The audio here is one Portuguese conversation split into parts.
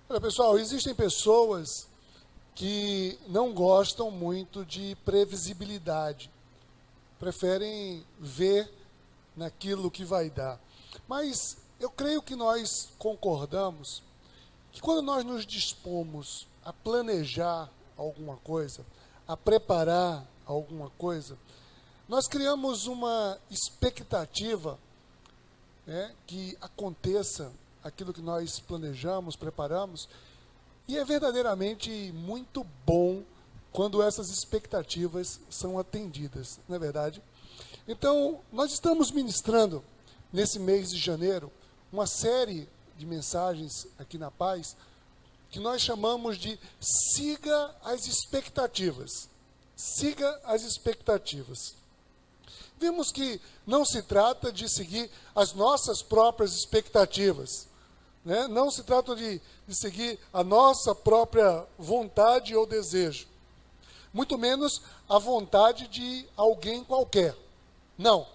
Olha, pessoal, existem pessoas que não gostam muito de previsibilidade, preferem ver naquilo que vai dar. Mas eu creio que nós concordamos que quando nós nos dispomos a planejar alguma coisa, a preparar alguma coisa, nós criamos uma expectativa, né, que aconteça aquilo que nós planejamos, preparamos, e é verdadeiramente muito bom quando essas expectativas são atendidas, não é verdade? Então, nós estamos ministrando, nesse mês de janeiro, uma série de mensagens aqui na Paz, que nós chamamos de Siga as Expectativas. Siga as expectativas. Vimos que não se trata de seguir as nossas próprias expectativas, né? Não se trata de seguir a nossa própria vontade ou desejo, muito menos a vontade de alguém qualquer. Não.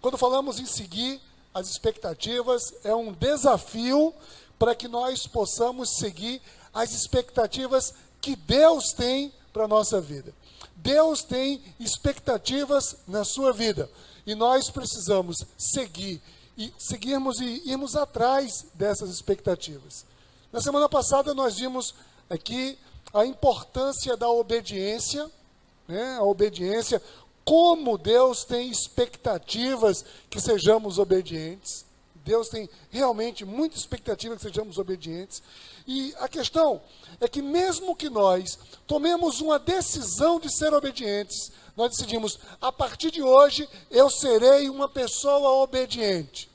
Quando falamos em seguir as expectativas, é um desafio para que nós possamos seguir as expectativas que Deus tem para a nossa vida. Deus tem expectativas na sua vida. E nós precisamos seguirmos e irmos atrás dessas expectativas. Na semana passada nós vimos aqui a importância da obediência, né? A obediência, como Deus tem expectativas que sejamos obedientes. Deus tem realmente muita expectativa que sejamos obedientes. E a questão é que mesmo que nós tomemos uma decisão de ser obedientes, nós decidimos, a partir de hoje eu serei uma pessoa obediente.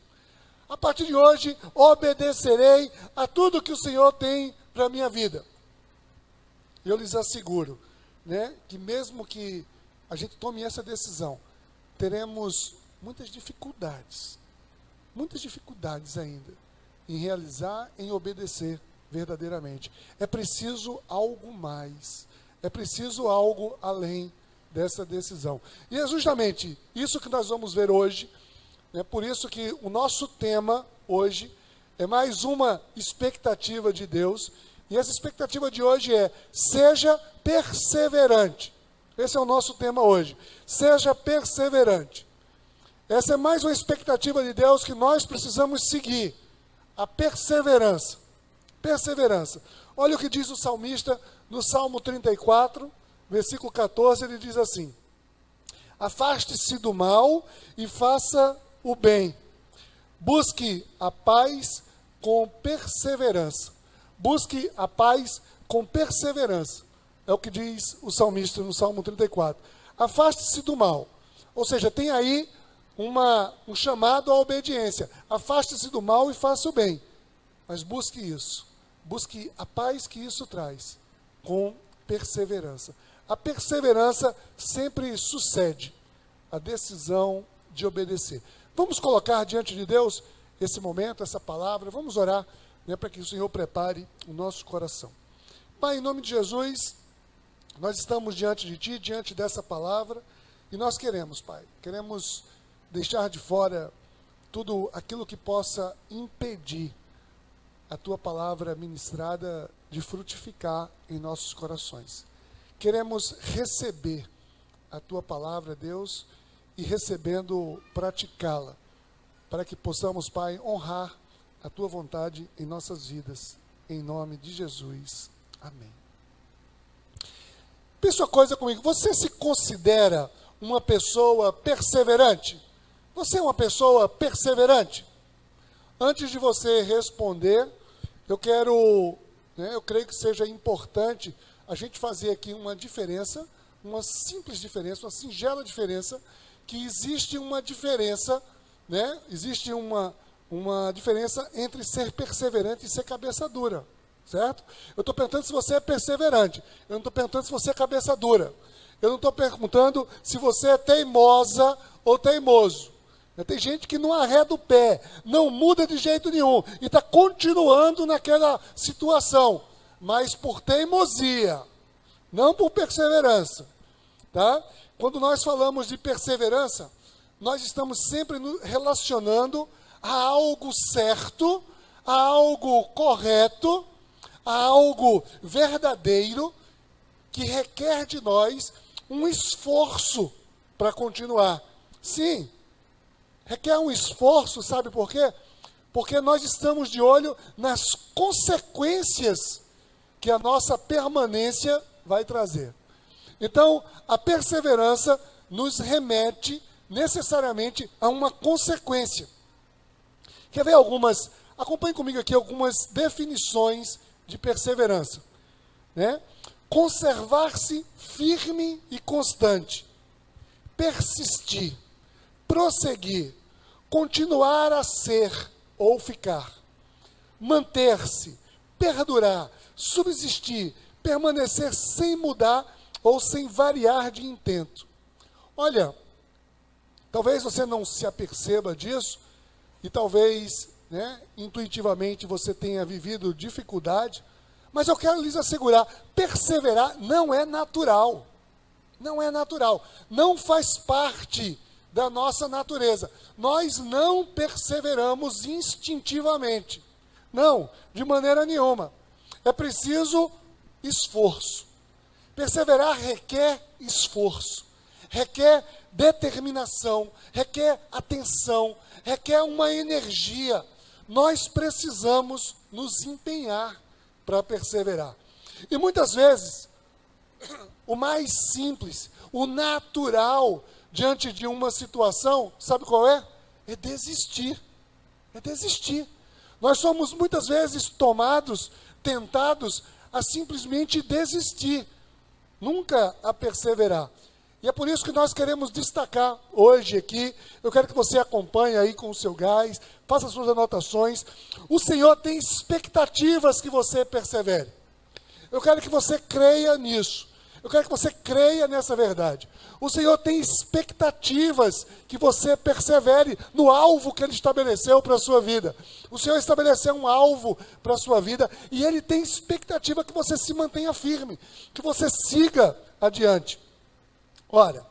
A partir de hoje obedecerei a tudo que o Senhor tem para a minha vida. Eu lhes asseguro, né, que mesmo que a gente tome essa decisão, teremos muitas dificuldades ainda em realizar, em obedecer verdadeiramente. É preciso algo mais, é preciso algo além dessa decisão. E é justamente isso que nós vamos ver hoje, né? Por isso que o nosso tema hoje é mais uma expectativa de Deus, e essa expectativa de hoje é: seja perseverante. Esse é o nosso tema hoje. Seja perseverante. Essa é mais uma expectativa de Deus que nós precisamos seguir. A perseverança. Perseverança. Olha o que diz o salmista no Salmo 34, versículo 14, ele diz assim: afaste-se do mal e faça o bem. Busque a paz com perseverança. Busque a paz com perseverança. É o que diz o salmista no Salmo 34. Afaste-se do mal. Ou seja, tem aí um chamado à obediência. Afaste-se do mal e faça o bem. Mas busque isso. Busque a paz que isso traz com perseverança. A perseverança sempre sucede a decisão de obedecer. Vamos colocar diante de Deus esse momento, essa palavra. Vamos orar, né, para que o Senhor prepare o nosso coração. Pai, em nome de Jesus, nós estamos diante de Ti, diante dessa palavra, e nós queremos, Pai, queremos deixar de fora tudo aquilo que possa impedir a Tua palavra ministrada de frutificar em nossos corações. Queremos receber a Tua palavra, Deus, e recebendo, praticá-la, para que possamos, Pai, honrar a Tua vontade em nossas vidas, em nome de Jesus. Amém. Pensa uma coisa comigo, você se considera uma pessoa perseverante? Você é uma pessoa perseverante? Antes de você responder, eu creio que seja importante a gente fazer aqui uma diferença, uma simples diferença, uma singela diferença, que existe uma diferença, né? Existe uma diferença entre ser perseverante e ser cabeça dura. Certo? Eu estou perguntando se você é perseverante. Eu não estou perguntando se você é cabeça dura. Eu não estou perguntando se você é teimosa ou teimoso. Tem gente que não arreda o pé, não muda de jeito nenhum e está continuando naquela situação, mas por teimosia, não por perseverança. Tá? Quando nós falamos de perseverança, nós estamos sempre nos relacionando a algo certo, a algo correto, a algo verdadeiro que requer de nós um esforço para continuar. Sim, requer um esforço, sabe por quê? Porque nós estamos de olho nas consequências que a nossa permanência vai trazer. Então, a perseverança nos remete necessariamente a uma consequência. Quer ver acompanhe comigo aqui algumas definições de perseverança, né? Conservar-se firme e constante, persistir, prosseguir, continuar a ser ou ficar, manter-se, perdurar, subsistir, permanecer sem mudar ou sem variar de intento. Olha, talvez você não se aperceba disso e talvez, intuitivamente você tenha vivido dificuldade, mas eu quero lhes assegurar, perseverar não é natural. Não é natural. Não faz parte da nossa natureza. Nós não perseveramos instintivamente. Não, de maneira nenhuma. É preciso esforço. Perseverar requer esforço, requer determinação, requer atenção, requer uma energia. Nós precisamos nos empenhar para perseverar. E muitas vezes, o mais simples, o natural diante de uma situação, sabe qual é? É desistir. É desistir. Nós somos muitas vezes tentados a simplesmente desistir, nunca a perseverar. E é por isso que nós queremos destacar hoje aqui, eu quero que você acompanhe aí com o seu gás, faça suas anotações. O Senhor tem expectativas que você persevere. Eu quero que você creia nisso. Eu quero que você creia nessa verdade. O Senhor tem expectativas que você persevere no alvo que Ele estabeleceu para a sua vida. O Senhor estabeleceu um alvo para a sua vida e Ele tem expectativa que você se mantenha firme, que você siga adiante. Ora,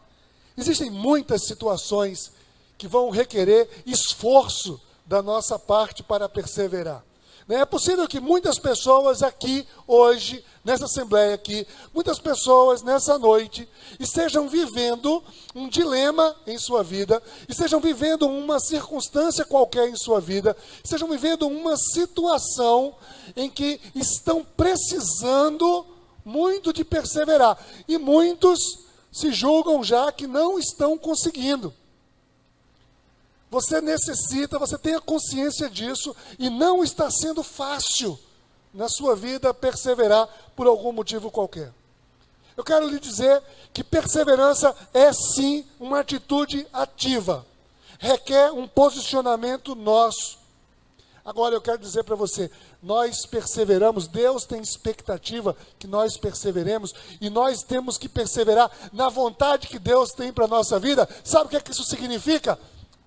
existem muitas situações que vão requerer esforço da nossa parte para perseverar. É possível que muitas pessoas aqui, hoje, nessa assembleia aqui, muitas pessoas nessa noite, estejam vivendo um dilema em sua vida, estejam vivendo uma circunstância qualquer em sua vida, estejam vivendo uma situação em que estão precisando muito de perseverar. E muitos se julgam já que não estão conseguindo. Você necessita, você tenha consciência disso e não está sendo fácil na sua vida perseverar por algum motivo qualquer. Eu quero lhe dizer que perseverança é sim uma atitude ativa, requer um posicionamento nosso. Agora eu quero dizer para você, nós perseveramos, Deus tem expectativa que nós perseveremos e nós temos que perseverar na vontade que Deus tem para a nossa vida. Sabe o que é que isso significa?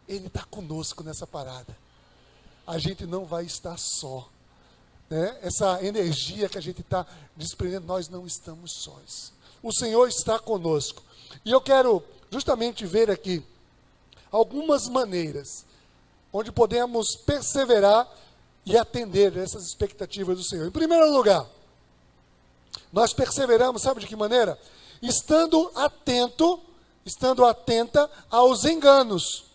Ele está conosco nessa parada. A gente não vai estar só. Essa energia que a gente está desprendendo, nós não estamos sós. O Senhor está conosco. E eu quero justamente ver aqui algumas maneiras onde podemos perseverar e atender essas expectativas do Senhor. Em primeiro lugar, nós perseveramos, sabe de que maneira? Estando atenta aos enganos.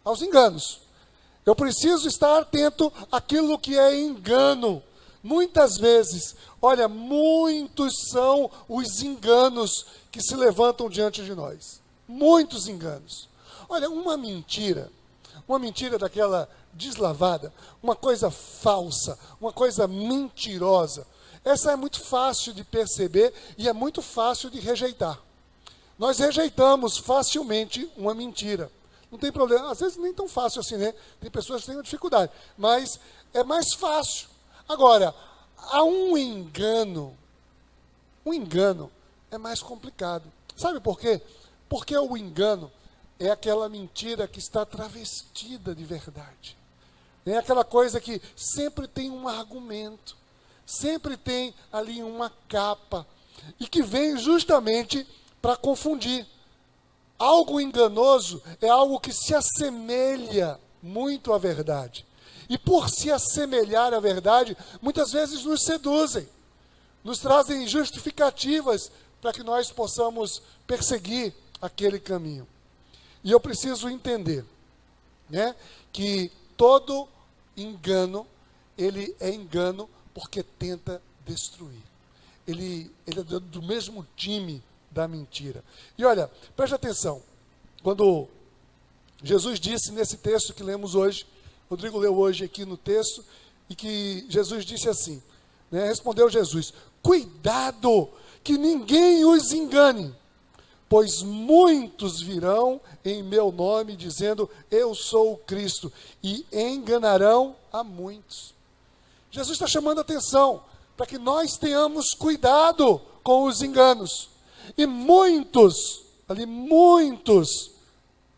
Aos enganos. Eu preciso estar atento àquilo que é engano. Muitas vezes, olha, muitos são os enganos que se levantam diante de nós. Muitos enganos. Olha, uma mentira daquela deslavada, uma coisa falsa, uma coisa mentirosa. Essa é muito fácil de perceber e é muito fácil de rejeitar. Nós rejeitamos facilmente uma mentira. Não tem problema, às vezes nem tão fácil assim, né? Tem pessoas que têm dificuldade, mas é mais fácil. Agora, há um engano é mais complicado. Sabe por quê? Porque o engano é aquela mentira que está travestida de verdade. É aquela coisa que sempre tem um argumento, sempre tem ali uma capa, e que vem justamente para confundir. Algo enganoso é algo que se assemelha muito à verdade. e por se assemelhar à verdade, muitas vezes nos seduzem, nos trazem justificativas para que nós possamos perseguir aquele caminho. E eu preciso entender, né, que todo engano, ele é engano porque tenta destruir. Ele é do mesmo time da mentira. E olha, preste atenção, quando Jesus disse nesse texto que lemos hoje, Rodrigo leu hoje aqui no texto, e que Jesus disse assim, né, respondeu Jesus, cuidado que ninguém os engane, pois muitos virão em meu nome dizendo, eu sou o Cristo, e enganarão a muitos. Jesus está chamando a atenção para que nós tenhamos cuidado com os enganos. E muitos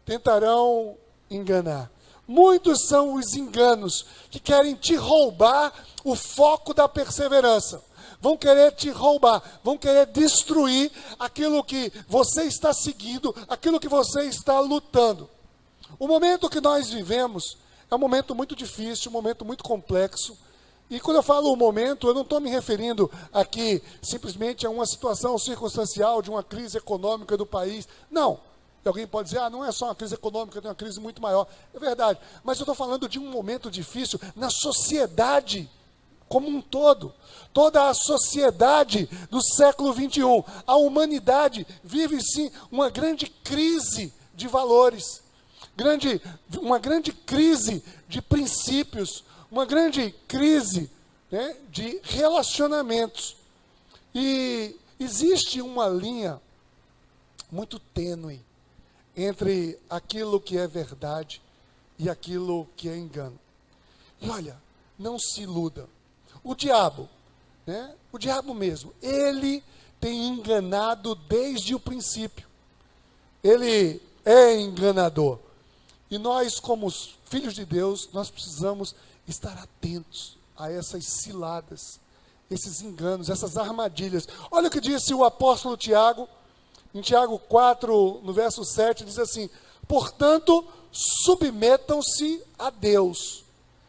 tentarão enganar. Muitos são os enganos que querem te roubar o foco da perseverança. Vão querer te roubar, vão querer destruir aquilo que você está seguindo, aquilo que você está lutando. O momento que nós vivemos é um momento muito difícil, um momento muito complexo. E quando eu falo o momento, eu não estou me referindo aqui simplesmente a uma situação circunstancial de uma crise econômica do país. Não. E alguém pode dizer, não é só uma crise econômica, tem uma crise muito maior. É verdade. Mas eu estou falando de um momento difícil na sociedade como um todo. Toda a sociedade do século XXI, a humanidade vive sim uma grande crise de valores, uma grande crise de princípios, uma grande crise, né, de relacionamentos. E existe uma linha muito tênue entre aquilo que é verdade e aquilo que é engano. E olha, não se iluda. O diabo, né, o diabo mesmo, ele tem enganado desde o princípio. Ele é enganador. E nós, como os filhos de Deus, nós precisamos estar atentos a essas ciladas, esses enganos, essas armadilhas. Olha o que disse o apóstolo Tiago, em Tiago 4, no verso 7, diz assim, portanto, submetam-se a Deus,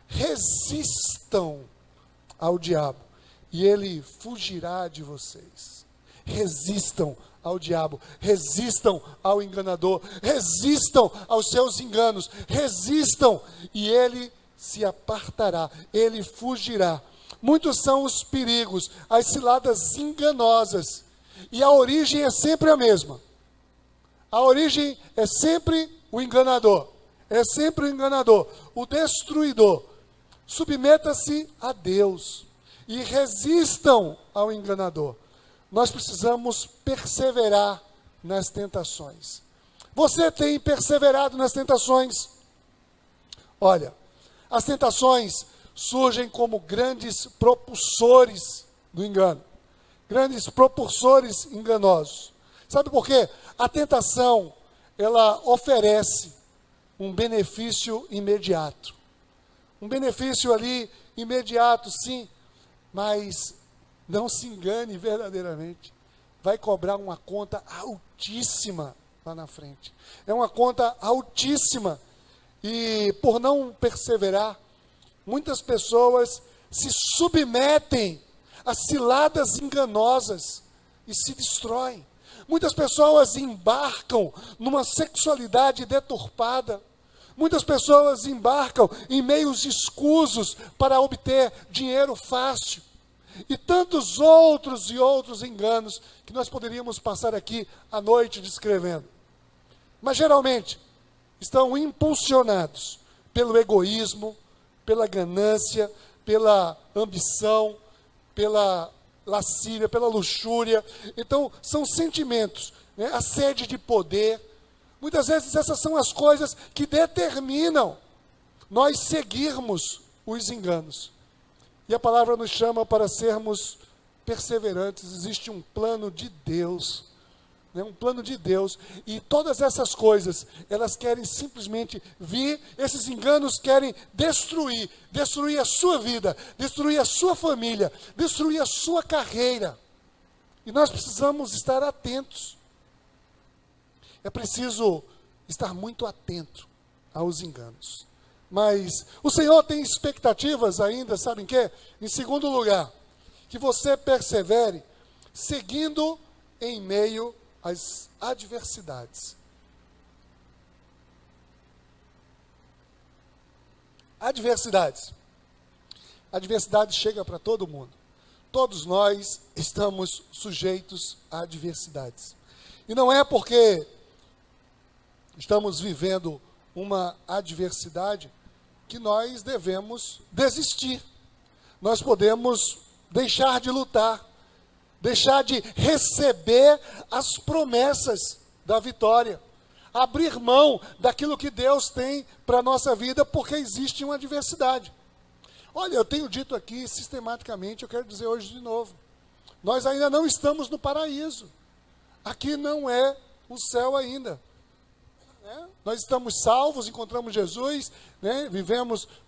resistam ao diabo, e ele fugirá de vocês. Resistam ao diabo, resistam ao enganador, resistam aos seus enganos, resistam, e ele se apartará, ele fugirá. Muitos são os perigos, as ciladas enganosas, e a origem é sempre a mesma. A origem é sempre o enganador, o destruidor. Submeta-se a Deus e resistam ao enganador. Nós precisamos perseverar nas tentações. Você tem perseverado nas tentações? Olha, as tentações surgem como grandes propulsores do engano, grandes propulsores enganosos. Sabe por quê? A tentação, ela oferece um benefício imediato. Um benefício ali imediato, sim, mas não se engane verdadeiramente. Vai cobrar uma conta altíssima lá na frente. É uma conta altíssima. E por não perseverar, muitas pessoas se submetem a ciladas enganosas e se destroem. Muitas pessoas embarcam numa sexualidade deturpada. Muitas pessoas embarcam em meios escusos para obter dinheiro fácil. E tantos outros e outros enganos que nós poderíamos passar aqui à noite descrevendo. Mas geralmente estão impulsionados pelo egoísmo, pela ganância, pela ambição, pela lascívia, pela luxúria. Então, são sentimentos, né? A sede de poder. Muitas vezes essas são as coisas que determinam nós seguirmos os enganos. E a palavra nos chama para sermos perseverantes. Existe um plano de Deus, né? Um plano de Deus. E todas essas coisas, elas querem simplesmente vir, esses enganos querem destruir a sua vida, destruir a sua família, destruir a sua carreira. E nós precisamos estar atentos. É preciso estar muito atento aos enganos. Mas o Senhor tem expectativas ainda, sabe em quê? Em segundo lugar, que você persevere seguindo em meio às adversidades. Adversidades. Adversidade chega para todo mundo. Todos nós estamos sujeitos a adversidades. E não é porque estamos vivendo uma adversidade que nós devemos desistir. Nós podemos deixar de lutar, deixar de receber as promessas da vitória, abrir mão daquilo que Deus tem para a nossa vida, porque existe uma adversidade. Olha, eu tenho dito aqui sistematicamente, eu quero dizer hoje de novo, nós ainda não estamos no paraíso. Aqui não é o céu ainda. Nós estamos salvos, encontramos Jesus, né?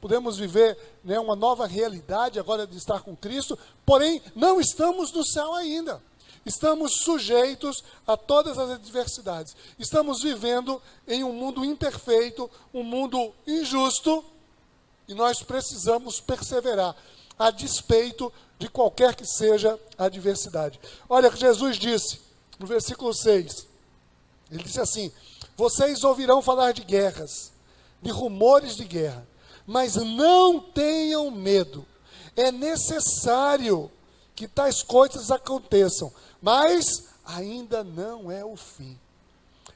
Podemos viver, né, uma nova realidade agora de estar com Cristo, porém não estamos no céu ainda. Estamos sujeitos a todas as adversidades. Estamos vivendo em um mundo imperfeito, um mundo injusto, e nós precisamos perseverar, a despeito de qualquer que seja a adversidade. Olha o que Jesus disse no versículo 6. Ele disse assim: vocês ouvirão falar de guerras, de rumores de guerra, mas não tenham medo. É necessário que tais coisas aconteçam, mas ainda não é o fim.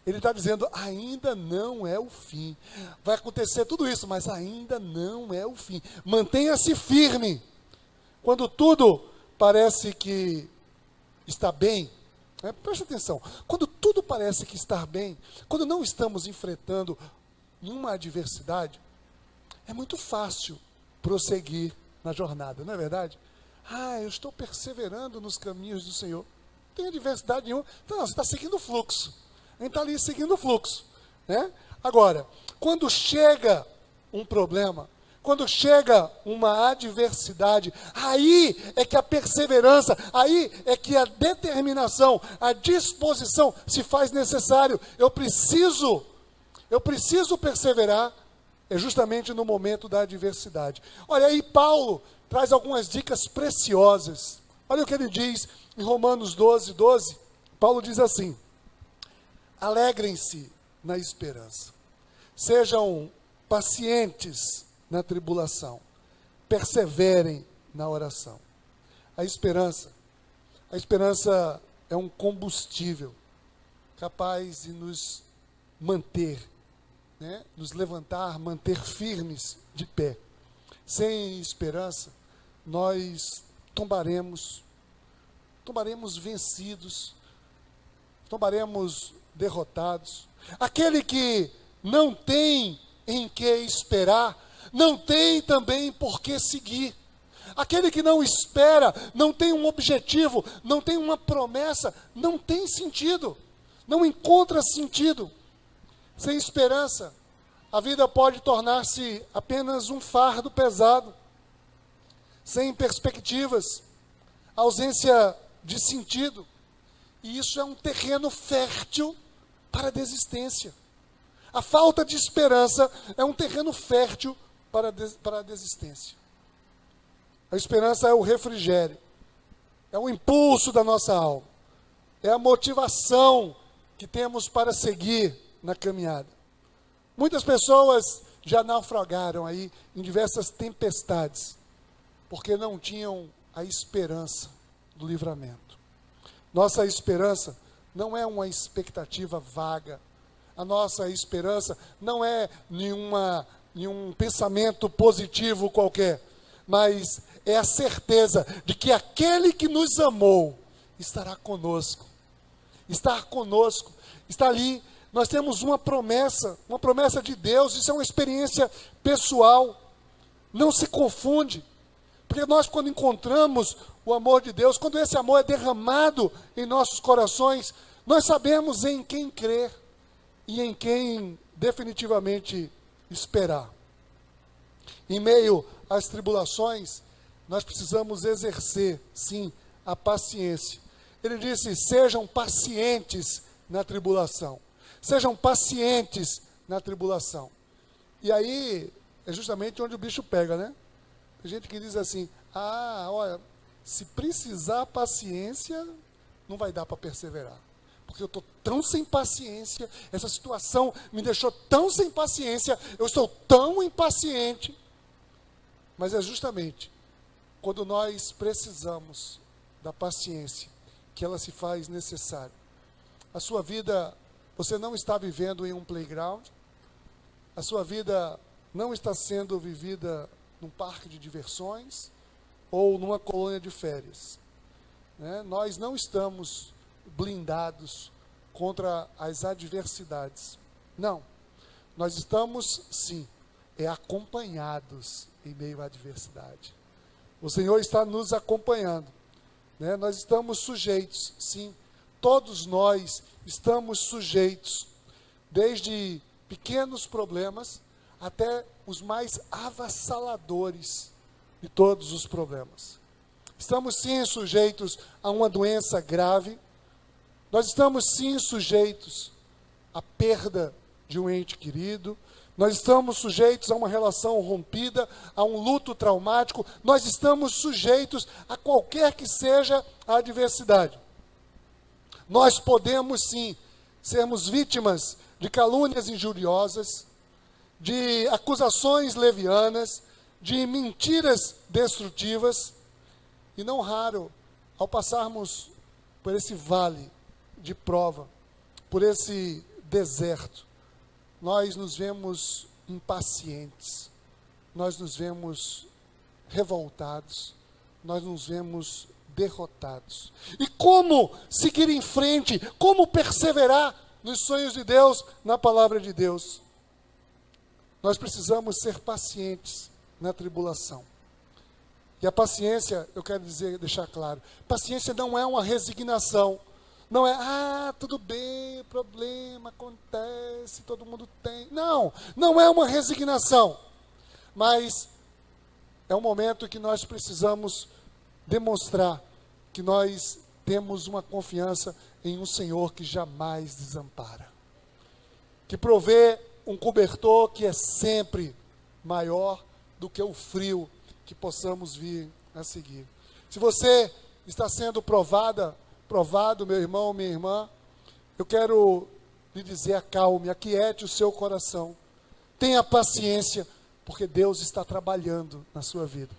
Ele está dizendo, ainda não é o fim. Vai acontecer tudo isso, mas ainda não é o fim. Mantenha-se firme. Quando tudo parece que está bem, preste atenção, quando tudo parece que está bem, quando não estamos enfrentando nenhuma adversidade, é muito fácil prosseguir na jornada, não é verdade? Eu estou perseverando nos caminhos do Senhor, não tem adversidade nenhuma. Então, não, você está seguindo o fluxo, a gente está ali seguindo o fluxo, né? Agora, quando chega um problema, quando chega uma adversidade, aí é que a perseverança, aí é que a determinação, a disposição se faz necessário. Eu preciso perseverar, é justamente no momento da adversidade. Olha aí, Paulo traz algumas dicas preciosas. Olha o que ele diz em Romanos 12, 12. Paulo diz assim: alegrem-se na esperança, sejam pacientes na tribulação, perseverem na oração. A esperança é um combustível capaz de nos manter, né? Nos levantar, manter firmes de pé. Sem esperança, nós tombaremos vencidos, tombaremos derrotados. Aquele que não tem em que esperar, não tem também por que seguir. Aquele que não espera, não tem um objetivo, não tem uma promessa, não tem sentido, não encontra sentido. Sem esperança, a vida pode tornar-se apenas um fardo pesado, sem perspectivas, ausência de sentido. E isso é um terreno fértil para a desistência. A falta de esperança é um terreno fértil para a desistência. A esperança é o refrigério, é o impulso da nossa alma, é a motivação que temos para seguir na caminhada. Muitas pessoas já naufragaram aí em diversas tempestades, porque não tinham a esperança do livramento. Nossa esperança não é uma expectativa vaga. A nossa esperança não é nenhum pensamento positivo qualquer, mas é a certeza de que aquele que nos amou estará conosco. Estar conosco, está ali. Nós temos uma promessa de Deus. Isso é uma experiência pessoal. Não se confunde, porque nós, quando encontramos o amor de Deus, quando esse amor é derramado em nossos corações, nós sabemos em quem crer e em quem definitivamente esperar. Em meio às tribulações, nós precisamos exercer, sim, a paciência. Ele disse: sejam pacientes na tribulação. Sejam pacientes na tribulação. E aí, é justamente onde o bicho pega, né? Tem gente que diz assim, olha, se precisar paciência, não vai dar para perseverar. Porque eu estou tão sem paciência, essa situação me deixou tão sem paciência, eu estou tão impaciente. Mas é justamente quando nós precisamos da paciência que ela se faz necessária. A sua vida, você não está vivendo em um playground, a sua vida não está sendo vivida num parque de diversões ou numa colônia de férias. Né? Nós não estamos blindados contra as adversidades. Não. Nós estamos, sim, acompanhados em meio à adversidade. O Senhor está nos acompanhando. Né? Nós estamos sujeitos, sim. Todos nós estamos sujeitos, desde pequenos problemas até os mais avassaladores de todos os problemas. Estamos sim sujeitos a uma doença grave. Nós estamos sim sujeitos à perda de um ente querido. Nós estamos sujeitos a uma relação rompida, a um luto traumático. Nós estamos sujeitos a qualquer que seja a adversidade. Nós podemos sim sermos vítimas de calúnias injuriosas, de acusações levianas, de mentiras destrutivas. E não raro, ao passarmos por esse vale de prova, por esse deserto, nós nos vemos impacientes, nós nos vemos revoltados, nós nos vemos derrotados. E como seguir em frente, como perseverar nos sonhos de Deus, na palavra de Deus? Nós precisamos ser pacientes na tribulação. E a paciência, eu quero deixar claro, paciência não é uma resignação. Não é, tudo bem, problema acontece, todo mundo tem. Não, não é uma resignação. Mas é um momento que nós precisamos demonstrar que nós temos uma confiança em um Senhor que jamais desampara. Que provê um cobertor que é sempre maior do que o frio que possamos vir a seguir. Se você está sendo provado, meu irmão, minha irmã, eu quero lhe dizer, acalme, aquiete o seu coração. Tenha paciência, porque Deus está trabalhando na sua vida.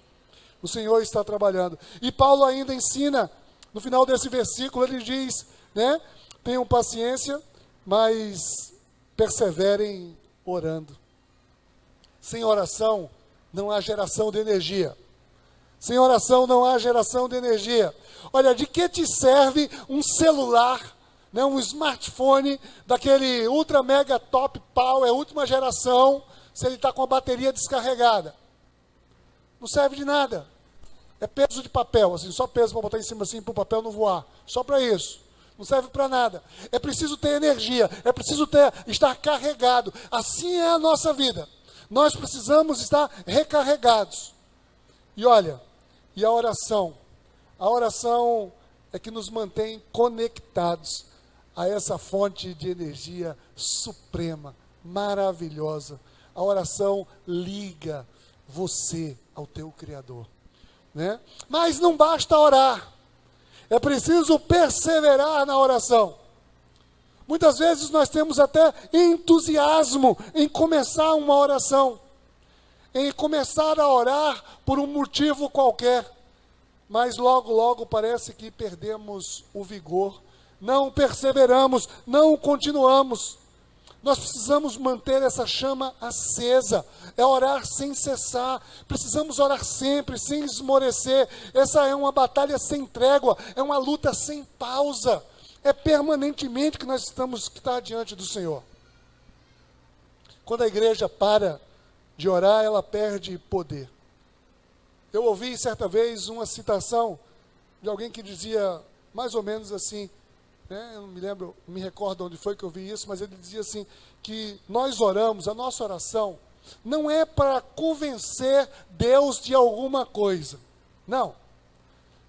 O Senhor está trabalhando. E Paulo ainda ensina, no final desse versículo, ele diz, né? Tenham paciência, mas perseverem orando. Sem oração, não há geração de energia. Sem oração não há geração de energia. Olha, de que te serve um celular, né, um smartphone, daquele ultra mega top power, última geração, se ele está com a bateria descarregada? Não serve de nada. É peso de papel, assim, só peso para botar em cima assim, para o papel não voar. Só para isso. Não serve para nada. É preciso ter energia, é preciso estar carregado. Assim é a nossa vida. Nós precisamos estar recarregados. E olha, e a oração é que nos mantém conectados a essa fonte de energia suprema, maravilhosa. A oração liga você ao teu Criador, né? Mas não basta orar, é preciso perseverar na oração. Muitas vezes nós temos até entusiasmo em começar uma oração, em começar a orar por um motivo qualquer, mas logo parece que perdemos o vigor, não perseveramos, não continuamos. Nós precisamos manter essa chama acesa, é orar sem cessar, precisamos orar sempre, sem esmorecer. Essa é uma batalha sem trégua, é uma luta sem pausa, é permanentemente que nós estamos que estar diante do Senhor. Quando a igreja para de orar, ela perde poder. Eu ouvi certa vez uma citação de alguém que dizia mais ou menos assim, né? Eu não me lembro, não me recordo onde foi que eu vi isso, mas ele dizia assim, que nós oramos, a nossa oração não é para convencer Deus de alguma coisa. Não.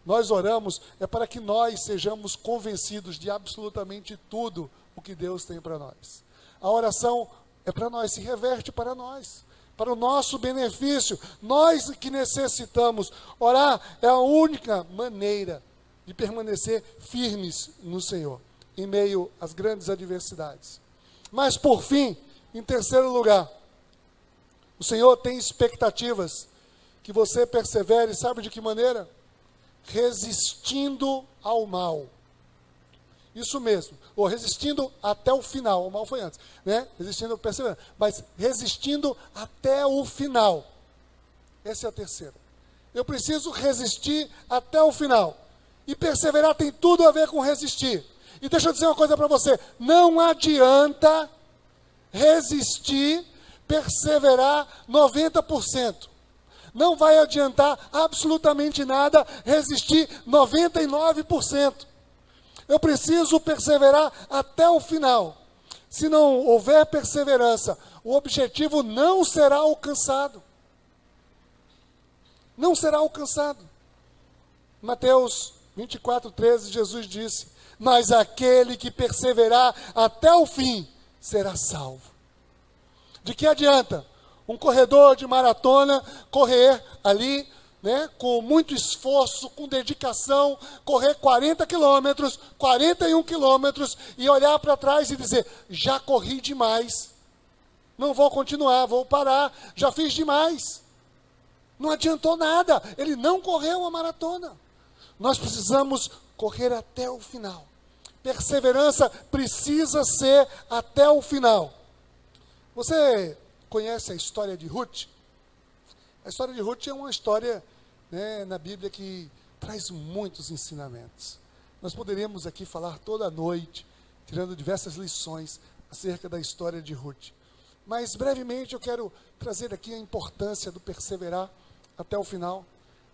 Nós oramos é para que nós sejamos convencidos de absolutamente tudo o que Deus tem para nós. A oração é para nós, se reverte para nós. para o nosso benefício. Nós que necessitamos orar, é a única maneira de permanecer firmes no Senhor, em meio às grandes adversidades. Mas por fim, em terceiro lugar, o Senhor tem expectativas que você persevere, sabe de que maneira? Resistindo ao mal. Isso mesmo, ou resistindo até o final, o mal foi antes, né? Resistindo, perseverando, mas resistindo até o final. Essa é a terceira. Eu preciso resistir até o final. E perseverar tem tudo a ver com resistir. E deixa eu dizer uma coisa para você, não adianta resistir, perseverar 90%. Não vai adiantar absolutamente nada resistir 99%. Eu preciso perseverar até o final. Se não houver perseverança, o objetivo não será alcançado. Não será alcançado. Mateus 24:13, Jesus disse: mas aquele que perseverar até o fim será salvo. De que adianta um corredor de maratona correr ali, né, com muito esforço, com dedicação, correr 40 quilômetros, 41 quilômetros e olhar para trás e dizer: já corri demais, não vou continuar, vou parar, já fiz demais. Não adiantou nada, ele não correu a maratona. Nós precisamos correr até o final. Perseverança precisa ser até o final. Você conhece a história de Ruth? A história de Ruth é uma história, né, na Bíblia que traz muitos ensinamentos. Nós poderíamos aqui falar toda a noite, tirando diversas lições acerca da história de Ruth. Mas brevemente eu quero trazer aqui a importância do perseverar até o final.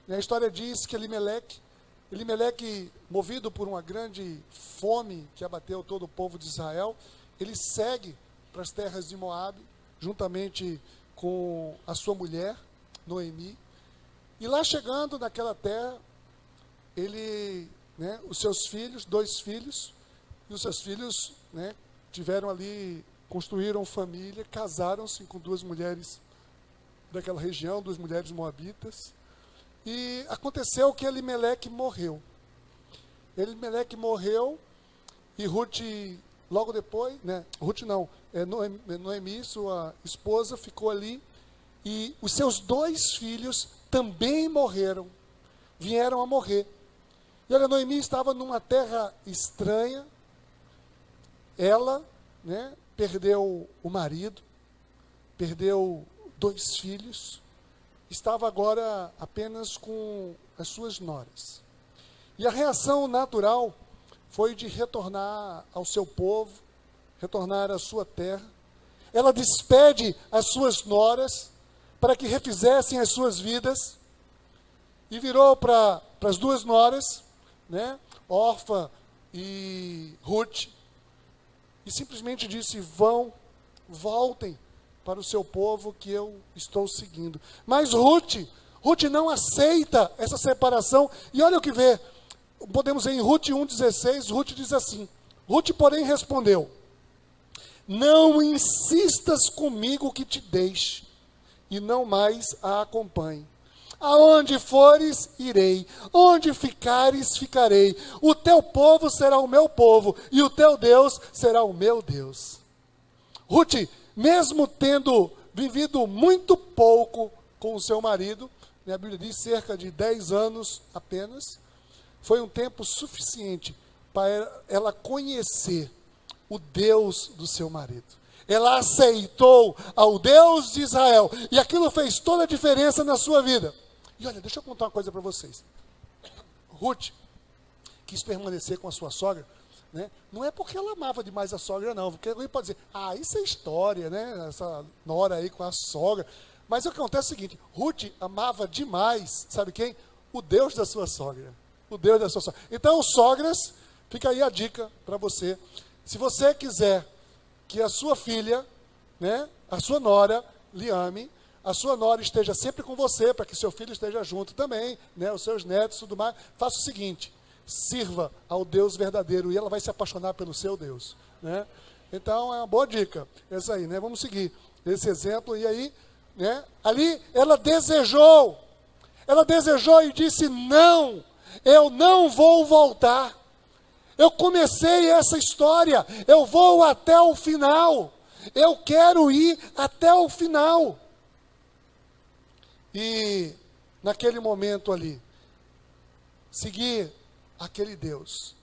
A história diz que Elimeleque, movido por uma grande fome que abateu todo o povo de Israel, ele segue para as terras de Moabe, juntamente com a sua mulher, Noemi. E lá chegando naquela terra, ele, né, os seus filhos, 2 filhos, e os seus filhos, né, tiveram ali, construíram família, casaram-se com 2 mulheres daquela região, 2 mulheres moabitas. E aconteceu que Elimeleque morreu. Elimeleque morreu e Ruth, logo depois, né, Ruth não, Noemi, sua esposa, ficou ali. E os seus 2 filhos também morreram, vieram a morrer. E olha, Noemi estava numa terra estranha. Ela, né, perdeu o marido, perdeu 2 filhos, estava agora apenas com as suas noras. E a reação natural foi de retornar ao seu povo, retornar à sua terra. Ela despede as suas noras para que refizessem as suas vidas, e virou para as 2 noras, né, Orfa e Ruth, e simplesmente disse: voltem para o seu povo que eu estou seguindo. Mas Ruth não aceita essa separação. E olha o que vê, podemos ver em Ruth 1,16, Ruth diz assim: Ruth, porém, respondeu: não insistas comigo que te deixe, e não mais a acompanhe. Aonde fores, irei. Onde ficares, ficarei. O teu povo será o meu povo, e o teu Deus será o meu Deus. Ruth, mesmo tendo vivido muito pouco com o seu marido, a Bíblia diz cerca de 10 anos apenas, foi um tempo suficiente para ela conhecer o Deus do seu marido. Ela aceitou ao Deus de Israel, e aquilo fez toda a diferença na sua vida. E olha, deixa eu contar uma coisa para vocês. Ruth quis permanecer com a sua sogra, né? Não é porque ela amava demais a sogra, não. Porque alguém pode dizer: isso é história, né? Essa nora aí com a sogra. Mas o que acontece é o seguinte: Ruth amava demais, sabe quem? O Deus da sua sogra. O Deus da sua sogra. Então, sogras, fica aí a dica para você. Se você quiser que a sua filha, né, a sua nora, lhe ame, a sua nora esteja sempre com você, para que seu filho esteja junto também, né, os seus netos e tudo mais, faça o seguinte: sirva ao Deus verdadeiro, e ela vai se apaixonar pelo seu Deus, né? Então, é uma boa dica essa aí, né? Vamos seguir esse exemplo. E aí, né? Ali ela desejou e disse: não, eu não vou voltar. Eu comecei essa história, eu vou até o final. Eu quero ir até o final. E naquele momento ali, seguir aquele Deus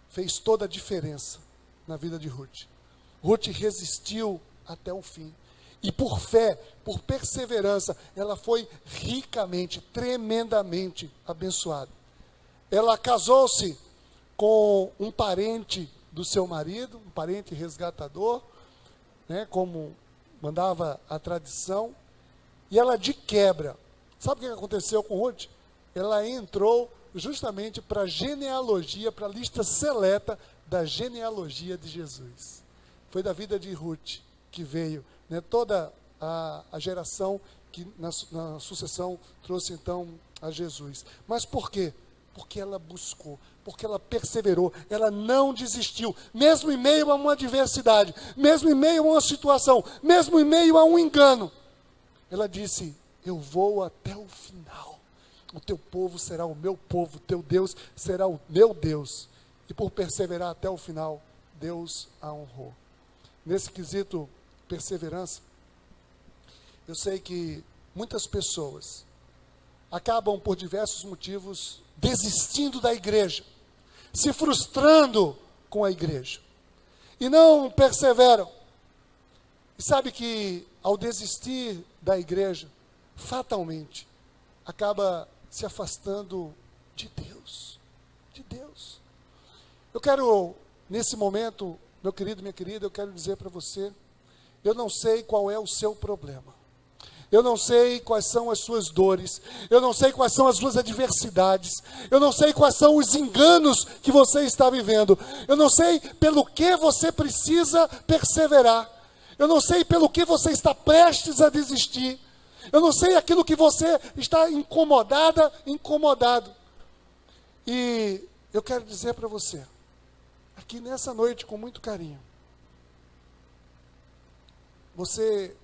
fez toda a diferença na vida de Ruth. Ruth resistiu até o fim. E por fé, por perseverança, ela foi ricamente, tremendamente abençoada. Ela casou-se com um parente do seu marido, um parente resgatador, né, como mandava a tradição. E ela de quebra, sabe o que aconteceu com Ruth? Ela entrou justamente para a genealogia, para a lista seleta da genealogia de Jesus. Foi da vida de Ruth que veio, né, toda a geração que na sucessão trouxe então a Jesus. Mas por quê? Porque ela buscou, porque ela perseverou, ela não desistiu, mesmo em meio a uma adversidade, mesmo em meio a uma situação, mesmo em meio a um engano. Ela disse: eu vou até o final. O teu povo será o meu povo, o teu Deus será o meu Deus. E por perseverar até o final, Deus a honrou. Nesse quesito perseverança, eu sei que muitas pessoas acabam por diversos motivos desistindo da igreja, se frustrando com a igreja, e não perseveram. E sabe que ao desistir da igreja, fatalmente, acaba se afastando de Deus, de Deus. Eu quero, nesse momento, meu querido, minha querida, eu quero dizer para você, eu não sei qual é o seu problema, eu não sei quais são as suas dores, eu não sei quais são as suas adversidades, eu não sei quais são os enganos que você está vivendo, eu não sei pelo que você precisa perseverar, eu não sei pelo que você está prestes a desistir, eu não sei aquilo que você está incomodado. E eu quero dizer para você, aqui nessa noite, com muito carinho, você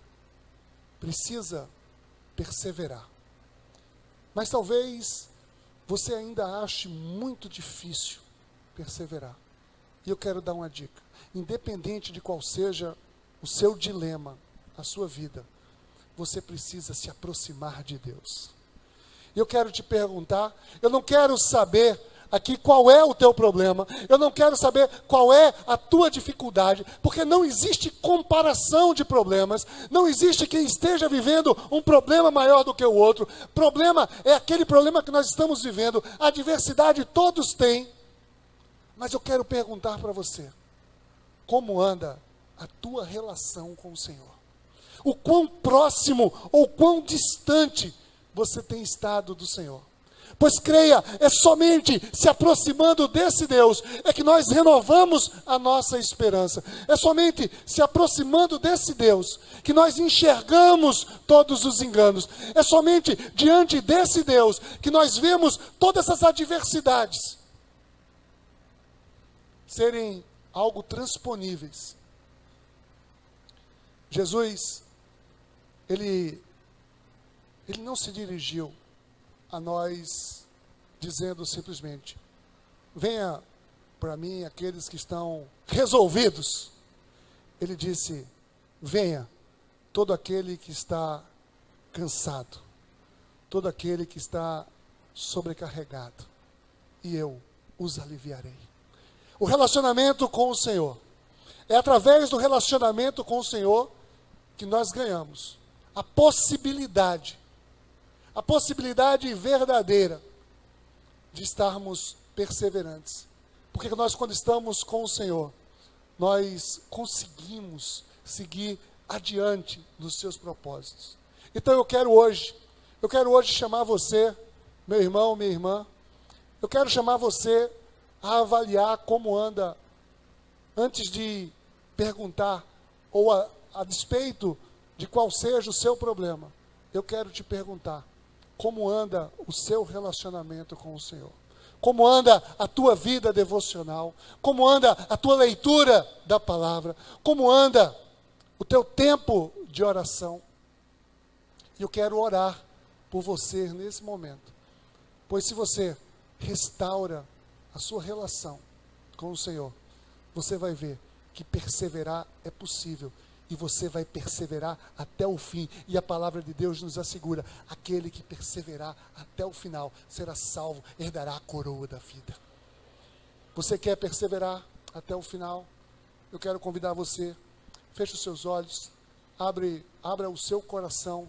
precisa perseverar. Mas talvez você ainda ache muito difícil perseverar. E eu quero dar uma dica. Independente de qual seja o seu dilema, a sua vida, você precisa se aproximar de Deus. E eu quero te perguntar, eu não quero saber aqui qual é o teu problema, eu não quero saber qual é a tua dificuldade, porque não existe comparação de problemas, não existe quem esteja vivendo um problema maior do que o outro. Problema é aquele problema que nós estamos vivendo, a adversidade todos têm. Mas eu quero perguntar para você, como anda a tua relação com o Senhor? O quão próximo ou quão distante você tem estado do Senhor? Pois creia, é somente se aproximando desse Deus é que nós renovamos a nossa esperança. É somente se aproximando desse Deus que nós enxergamos todos os enganos. É somente diante desse Deus que nós vemos todas essas adversidades serem algo transponíveis. Jesus, ele não se dirigiu a nós dizendo simplesmente: venha para mim aqueles que estão resolvidos. Ele disse: venha todo aquele que está cansado, todo aquele que está sobrecarregado, e eu os aliviarei. O relacionamento com o Senhor, é através do relacionamento com o Senhor que nós ganhamos a possibilidade verdadeira de estarmos perseverantes. Porque nós, quando estamos com o Senhor, nós conseguimos seguir adiante nos seus propósitos. Então eu quero hoje chamar você, meu irmão, minha irmã, eu quero chamar você a avaliar como anda, antes de perguntar, ou a despeito de qual seja o seu problema, eu quero te perguntar: como anda o seu relacionamento com o Senhor? Como anda a tua vida devocional? Como anda a tua leitura da palavra? Como anda o teu tempo de oração? E eu quero orar por você nesse momento. Pois se você restaura a sua relação com o Senhor, você vai ver que perseverar é possível. E você vai perseverar até o fim. E a palavra de Deus nos assegura: aquele que perseverar até o final será salvo, herdará a coroa da vida. Você quer perseverar até o final? Eu quero convidar você, feche os seus olhos, abra o seu coração.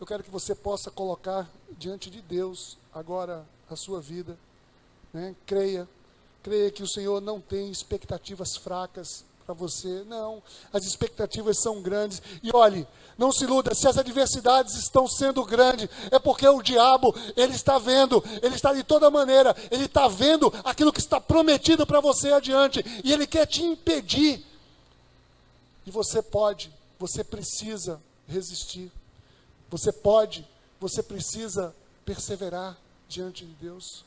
Eu quero que você possa colocar diante de Deus agora a sua vida, né? Creia que o Senhor não tem expectativas fracas para você. Não, as expectativas são grandes. E olhe, não se iluda, se as adversidades estão sendo grandes, é porque o diabo, ele está vendo, ele está de toda maneira, ele está vendo aquilo que está prometido para você adiante, e ele quer te impedir. E você precisa resistir. Você precisa perseverar diante de Deus.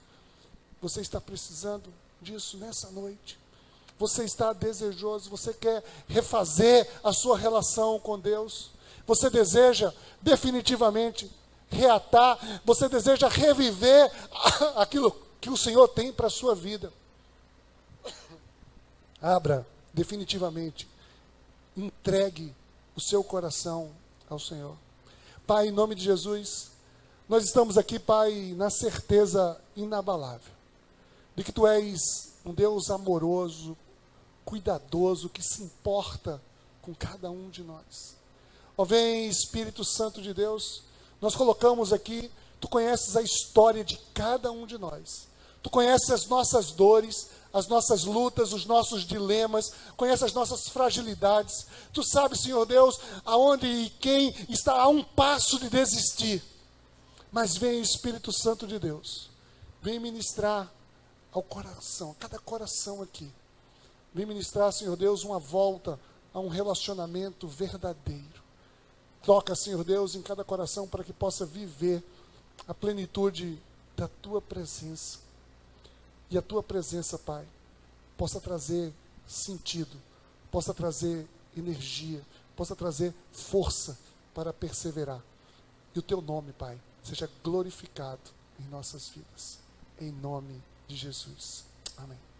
Você está precisando disso nessa noite. Você está desejoso, você quer refazer a sua relação com Deus. Você deseja definitivamente reatar, você deseja reviver aquilo que o Senhor tem para a sua vida. Abra definitivamente, entregue o seu coração ao Senhor. Pai, em nome de Jesus, nós estamos aqui, Pai, na certeza inabalável de que Tu és um Deus amoroso, cuidadoso, que se importa com cada um de nós. Ó, vem Espírito Santo de Deus, nós colocamos aqui, Tu conheces a história de cada um de nós. Tu conheces as nossas dores, as nossas lutas, os nossos dilemas, conhece as nossas fragilidades. Tu sabes, Senhor Deus, aonde e quem está a um passo de desistir. Mas vem Espírito Santo de Deus, vem ministrar ao coração, cada coração aqui. Vem ministrar, Senhor Deus, uma volta a um relacionamento verdadeiro. Toca, Senhor Deus, em cada coração para que possa viver a plenitude da Tua presença. E a Tua presença, Pai, possa trazer sentido, possa trazer energia, possa trazer força para perseverar. E o Teu nome, Pai, seja glorificado em nossas vidas. Em nome de Jesus. Amém.